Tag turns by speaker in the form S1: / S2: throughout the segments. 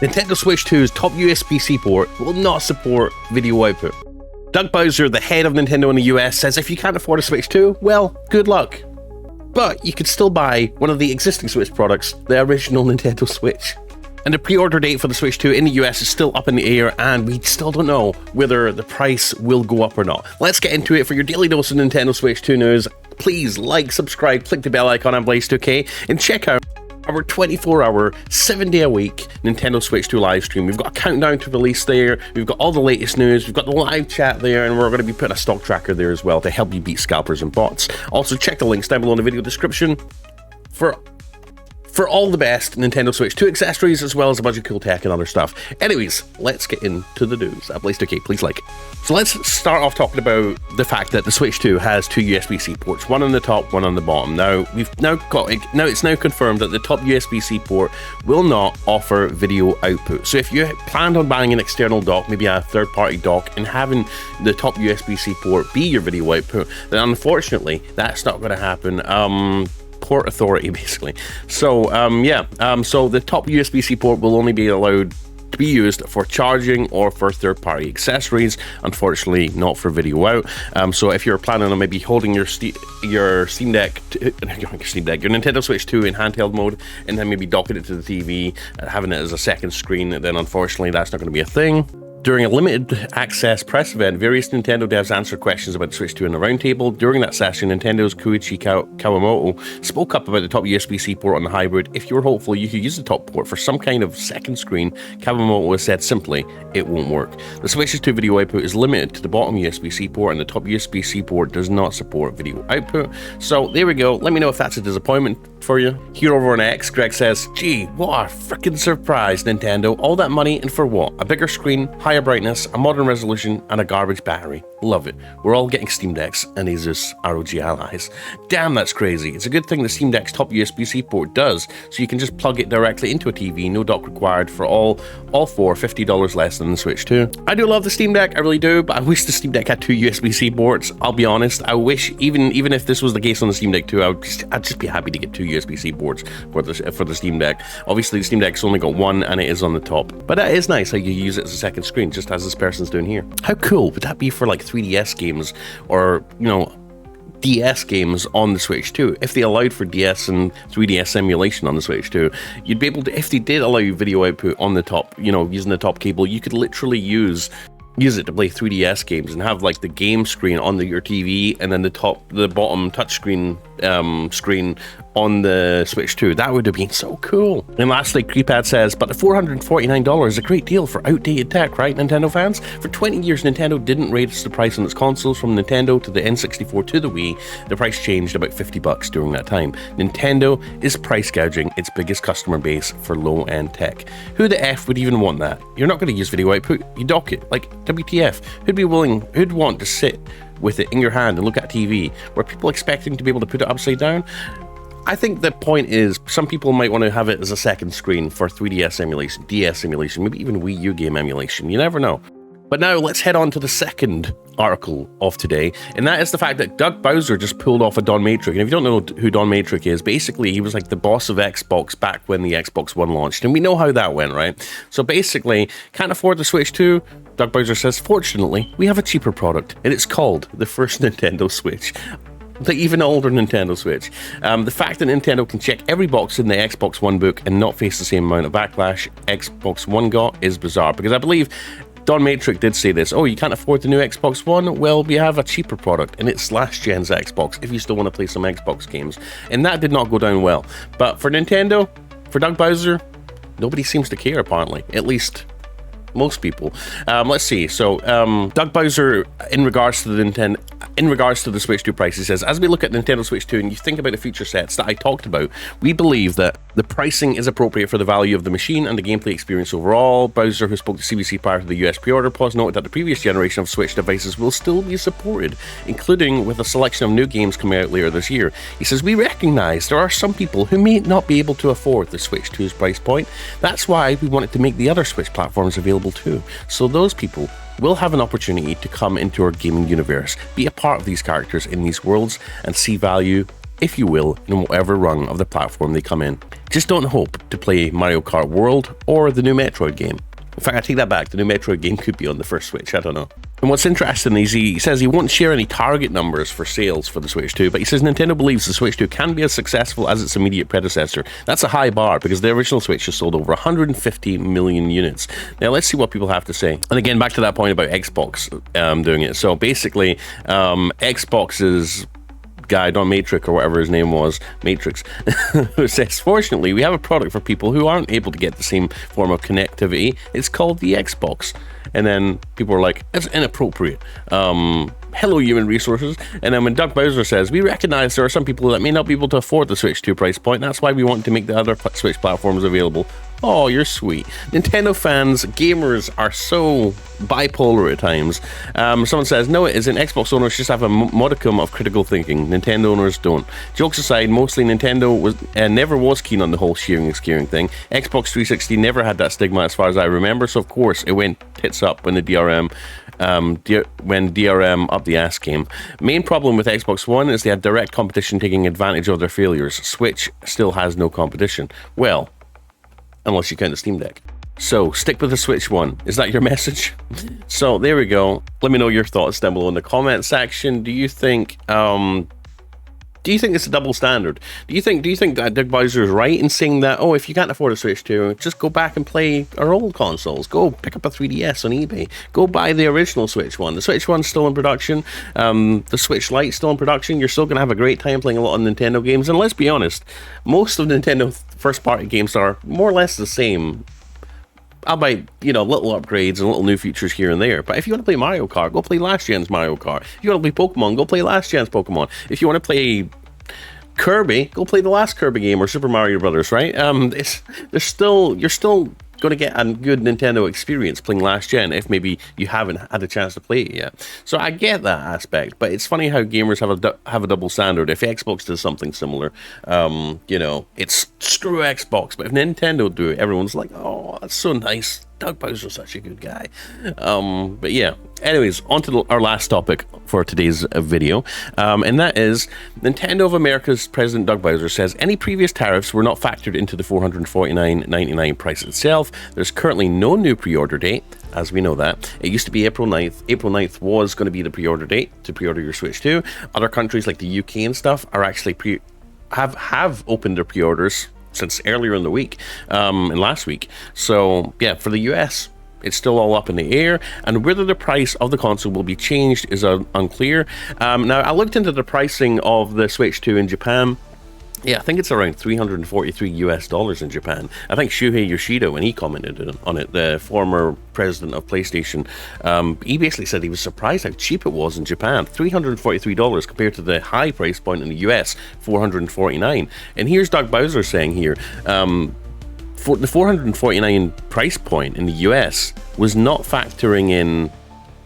S1: Nintendo Switch 2's top USB-C port will not support video output. Doug Bowser, the head of Nintendo in the US, says if you can't afford a Switch 2, well, good luck. But you could still buy one of the existing Switch products, the original Nintendo Switch. And the pre-order date for the Switch 2 in the US is still up in the air, and we still don't know whether the price will go up or not. Let's get into it. For your daily dose of Nintendo Switch 2 news, please like, subscribe, click the bell icon on Blaze2K, and check out our 24-hour, 7-day-a-week Nintendo Switch 2 live stream. We've got a countdown to release there, we've got all the latest news, we've got the live chat there, and we're going to be putting a stock tracker there as well to help you beat scalpers and bots. Also, check the links down below in the video description for all the best Nintendo Switch 2 accessories, as well as a bunch of cool tech and other stuff. Anyways, let's get into the news. Blaze2K, please like. So let's start off talking about the fact that the Switch 2 has two USB-C ports, one on the top, one on the bottom. Now, it's now confirmed that the top USB-C port will not offer video output. So if you planned on buying an external dock, maybe a third-party dock, and having the top USB-C port be your video output, then unfortunately, that's not going to happen. Port authority, basically. So so the top USB-C port will only be allowed to be used for charging or for third-party accessories, unfortunately not for video out. So if you're planning on maybe holding your Steam Deck, your Nintendo Switch 2 in handheld mode, and then maybe docking it to the TV and having it as a second screen, then unfortunately that's not going to be a thing. During a limited access press event, various Nintendo devs answered questions about the Switch 2 in the roundtable. During that session, Nintendo's Koichi Kawamoto spoke up about the top USB-C port on the hybrid. If you were hopeful you could use the top port for some kind of second screen, Kawamoto said simply, it won't work. The Switch's 2 video output is limited to the bottom USB-C port, and the top USB-C port does not support video output. So there we go. Let me know if that's a disappointment for you. Here over on X, Greg says, gee, what a freaking surprise, Nintendo. All that money and for what? A bigger screen, higher brightness, a modern resolution, and a garbage battery. Love it. We're all getting Steam Decks and Asus ROG allies. Damn, that's crazy. It's a good thing the Steam Deck's top USB-C port does, so you can just plug it directly into a TV, no dock required, for all four, $50 less than the Switch 2. I do love the Steam Deck, I really do, but I wish the Steam Deck had two USB-C ports. I'll be honest, I wish, even if this was the case on the Steam Deck 2, I'd just be happy to get two USB-C ports for the Steam Deck. Obviously, the Steam Deck's only got one, and it is on the top, but that is nice how you use it as a second screen, just as this person's doing here. How cool would that be for like 3DS games or, DS games on the Switch 2? If they allowed for DS and 3DS emulation on the Switch 2, you'd be able to, if they did allow you video output on the top, using the top cable, you could literally use it to play 3DS games and have like the game screen on your TV and then the bottom touchscreen screen on the Switch 2. That would have been so cool. And lastly, Creepad says, but the $449 is a great deal for outdated tech, right, Nintendo fans? For 20 years, Nintendo didn't raise the price on its consoles. From Nintendo to the N64 to the Wii, the price changed about $50 during that time. Nintendo is price gouging its biggest customer base for low-end tech. Who the F would even want that? You're not going to use video output, you dock it. Like, WTF? Who'd want to sit with it in your hand and look at TV? Were people expecting to be able to put it upside down? I think the point is, some people might want to have it as a second screen for 3DS emulation, DS emulation, maybe even Wii U game emulation. You never know. But now let's head on to the second article of today, and that is the fact that Doug Bowser just pulled off a Don Matrick. And if you don't know who Don Matrick is, basically he was like the boss of Xbox back when the Xbox One launched, and we know how that went, right? So basically, can't afford the Switch 2? Doug Bowser says, fortunately, we have a cheaper product, and it's called the first Nintendo Switch. The even older Nintendo Switch. The fact that Nintendo can check every box in the Xbox One book and not face the same amount of backlash Xbox One got is bizarre, because I believe Don Matrick did say this. Oh, you can't afford the new Xbox One? Well, we have a cheaper product, and it's last gen's Xbox, if you still want to play some Xbox games. And that did not go down well. But for Nintendo, for Doug Bowser, nobody seems to care, apparently. At least most people. Let's see. So Doug Bowser, in regards to the Switch 2 price, he says, as we look at Nintendo Switch 2 and you think about the feature sets that I talked about, we believe that the pricing is appropriate for the value of the machine and the gameplay experience overall. Bowser, who spoke to CBC prior to the US pre-order pause, noted that the previous generation of Switch devices will still be supported, including with a selection of new games coming out later this year. He says, we recognize there are some people who may not be able to afford the Switch 2's price point. That's why we wanted to make the other Switch platforms available too. So those people will have an opportunity to come into our gaming universe, be a part of these characters in these worlds, and see value if you will, in whatever rung of the platform they come in. Just don't hope to play Mario Kart World or the new Metroid game. In fact, I take that back. The new Metroid game could be on the first Switch. I don't know. And what's interesting is he says he won't share any target numbers for sales for the Switch 2, but he says Nintendo believes the Switch 2 can be as successful as its immediate predecessor. That's a high bar because the original Switch has sold over 150 million units. Now, let's see what people have to say. And again, back to that point about Xbox doing it. So basically, Xbox's guy, Don Matrix, or whatever his name was, Matrix, who says, fortunately, we have a product for people who aren't able to get the same form of connectivity. It's called the Xbox. And then people are like, it's inappropriate. Hello, human resources. And then when Doug Bowser says, we recognize there are some people that may not be able to afford the Switch 2 price point. That's why we want to make the other Switch platforms available. Oh, you're sweet. Nintendo fans, gamers are so bipolar at times. Someone says, no, it isn't. Xbox owners just have a modicum of critical thinking. Nintendo owners don't. Jokes aside, mostly Nintendo never was keen on the whole sharing and scaring thing. Xbox 360 never had that stigma as far as I remember, so of course it went tits up when the DRM up the ass came. Main problem with Xbox One is they had direct competition taking advantage of their failures. Switch still has no competition. Well, unless you count the Steam Deck. So stick with the Switch One. Is that your message? So there we go. Let me know your thoughts down below in the comment section. Do you think it's a double standard? Do you think that Doug Bowser is right in saying that, oh, if you can't afford a Switch 2, just go back and play our old consoles. Go pick up a 3DS on eBay. Go buy the original Switch 1. The Switch 1's still in production. The Switch Lite's still in production. You're still going to have a great time playing a lot of Nintendo games. And let's be honest, most of Nintendo first-party games are more or less the same. Albeit, little upgrades and little new features here and there. But if you want to play Mario Kart, go play last gen's Mario Kart. If you want to play Pokemon, go play last gen's Pokemon. If you want to play Kirby, go play the last Kirby game or Super Mario Brothers, right? You're still going to get a good Nintendo experience playing last gen if maybe you haven't had a chance to play it yet. So I get that aspect, but it's funny how gamers have a double standard. If Xbox does something similar, it's screw Xbox. But if Nintendo do it, everyone's like, oh, that's so nice. Doug Bowser's such a good guy. But yeah, anyways, on to our last topic for today's video, and that is Nintendo of America's President Doug Bowser says any previous tariffs were not factored into the $449.99 price itself. There's currently no new pre-order date, as we know that. It used to be April 9th. April 9th was going to be the pre-order date to pre-order your Switch 2. Other countries like the UK and stuff are actually have opened their pre-orders since earlier in the week, and last week. So yeah, for the US, it's still all up in the air, and whether the price of the console will be changed is unclear. Now, I looked into the pricing of the Switch 2 in Japan. Yeah, I think it's around $343 in Japan. I think Shuhei Yoshida, when he commented on it, the former president of PlayStation, he basically said he was surprised how cheap it was in Japan. $343 compared to the high price point in the US, $449. And here's Doug Bowser saying here, for the $449 price point in the US was not factoring in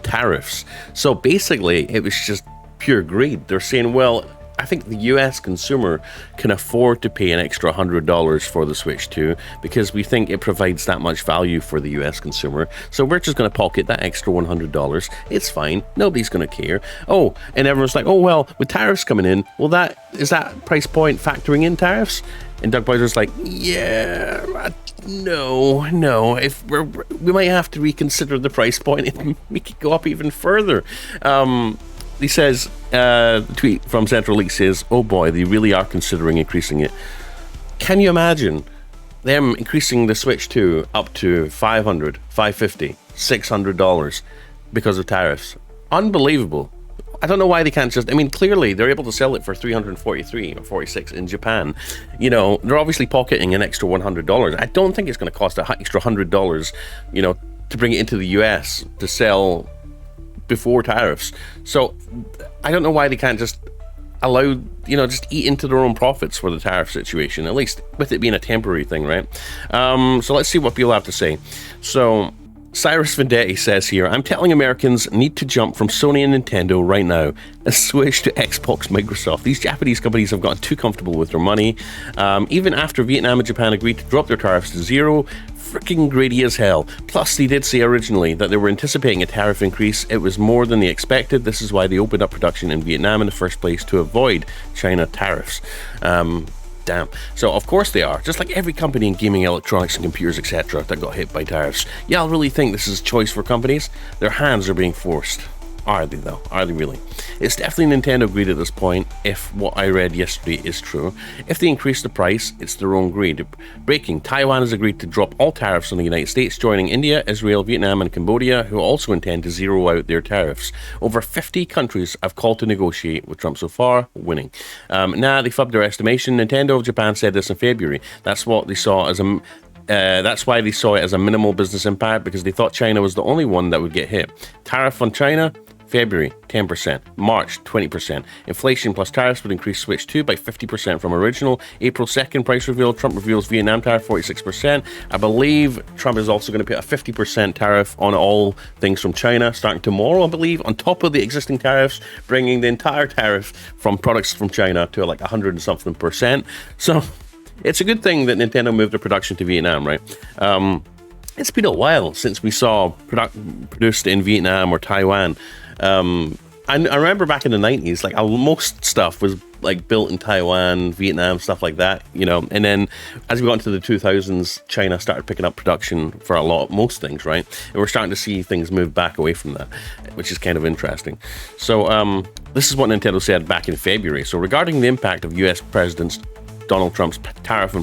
S1: tariffs. So basically, it was just pure greed. They're saying, well, I think the US consumer can afford to pay an extra $100 for the Switch 2 because we think it provides that much value for the US consumer. So we're just going to pocket that extra $100. It's fine. Nobody's going to care. Oh, and everyone's like, oh, well, with tariffs coming in, well, is that price point factoring in tariffs? And Doug Bowser's like, yeah, no. If we might have to reconsider the price point and make it go up even further. He says, the tweet from Central League says, oh boy, they really are considering increasing it. Can you imagine them increasing the Switch 2 up to $500, $550, $600 because of tariffs? Unbelievable. I don't know why they can't just, clearly they're able to sell it for $343 or $46 in Japan. They're obviously pocketing an extra $100. I don't think it's going to cost an extra $100, to bring it into the US to sell before tariffs. So I don't know why they can't just allow, just eat into their own profits for the tariff situation, at least with it being a temporary thing, right? So let's see what people have to say. So Cyrus Vendetti says here, I'm telling Americans need to jump from Sony and Nintendo right now and switch to Xbox, Microsoft. These Japanese companies have gotten too comfortable with their money. Even after Vietnam and Japan agreed to drop their tariffs to zero, freaking greedy as hell. Plus, they did say originally that they were anticipating a tariff increase. It was more than they expected. This is why they opened up production in Vietnam in the first place, to avoid China tariffs. Damn. So of course they are, just like every company in gaming, electronics and computers, etc. that got hit by tariffs. Y'all really think this is a choice for companies? Their hands are being forced. Are they though? Are they really? It's definitely Nintendo greed at this point, if what I read yesterday is true. If they increase the price, it's their own greed. Breaking, Taiwan has agreed to drop all tariffs on the United States, joining India, Israel, Vietnam and Cambodia, who also intend to zero out their tariffs. Over 50 countries have called to negotiate, with Trump so far winning. They fubbed their estimation. Nintendo of Japan said this in February. That's what they saw as a that's why they saw it as a minimal business impact, because they thought China was the only one that would get hit. Tariff on China, February, 10%. March, 20%. Inflation plus tariffs would increase Switch 2 by 50% from original. April 2nd, price reveal. Trump reveals Vietnam tariff, 46%. I believe Trump is also going to put a 50% tariff on all things from China, starting tomorrow, I believe, on top of the existing tariffs, bringing the entire tariff from products from China to like 100 and something percent. So it's a good thing that Nintendo moved their production to Vietnam, right? It's been a while since we saw produced in Vietnam or Taiwan. I remember back in the 90s, like most stuff was like built in Taiwan, Vietnam, stuff like that, you know. And then as we got into the 2000s, China started picking up production for most things, right? And we're starting to see things move back away from that, which is kind of interesting. So this is what Nintendo said back in February. So regarding the impact of US President Donald Trump's tariff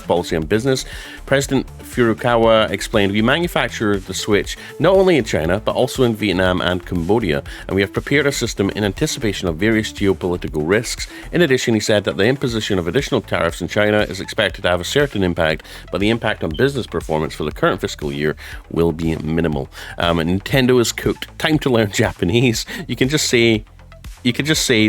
S1: policy on business, President Furukawa explained, we manufacture the Switch not only in China, but also in Vietnam and Cambodia, and we have prepared a system in anticipation of various geopolitical risks. In addition, he said that the imposition of additional tariffs in China is expected to have a certain impact, but the impact on business performance for the current fiscal year will be minimal. Nintendo is cooked. Time to learn Japanese. You can just say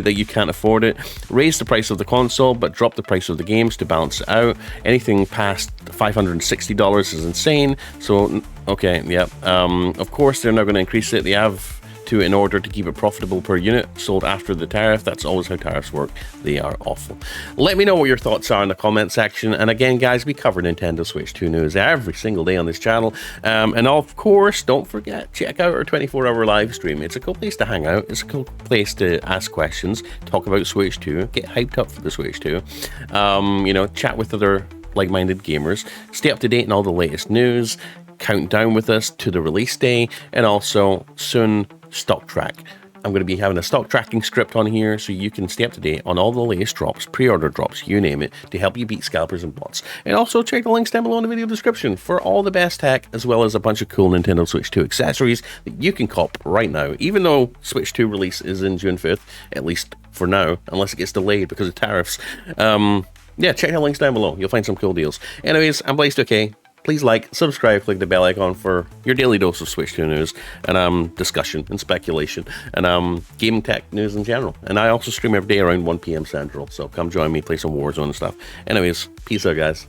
S1: that you can't afford it. Raise the price of the console, but drop the price of the games to balance it out. Anything past $560 is insane. So, okay, yeah. Of course, they're not going to increase it. They have to in order to keep it profitable per unit sold after the tariff. That's always how tariffs work. They are awful. Let me know what your thoughts are in the comment section. And again, guys, we cover Nintendo Switch 2 news every single day on this channel. And of course, don't forget, check out our 24-hour live stream. It's a cool place to hang out. It's a cool place to ask questions, talk about Switch 2, get hyped up for the Switch 2, you know, chat with other like-minded gamers, stay up to date on all the latest news, count down with us to the release day, and also soon stock track. I'm going to be having a stock tracking script on here so you can stay up to date on all the latest drops, pre-order drops, you name it, to help you beat scalpers and bots. And also check the links down below in the video description for all the best tech, as well as a bunch of cool Nintendo Switch 2 accessories that you can cop right now, even though Switch 2 release is in June 5th, at least for now, unless it gets delayed because of tariffs. Yeah, check the links down below. You'll find some cool deals. Anyways, I'm Blaze2K. Please like, subscribe, click the bell icon for your daily dose of Switch 2 news and discussion and speculation and gaming tech news in general. And I also stream every day around 1 p.m. Central, so come join me, play some Warzone and stuff. Anyways, peace out, guys.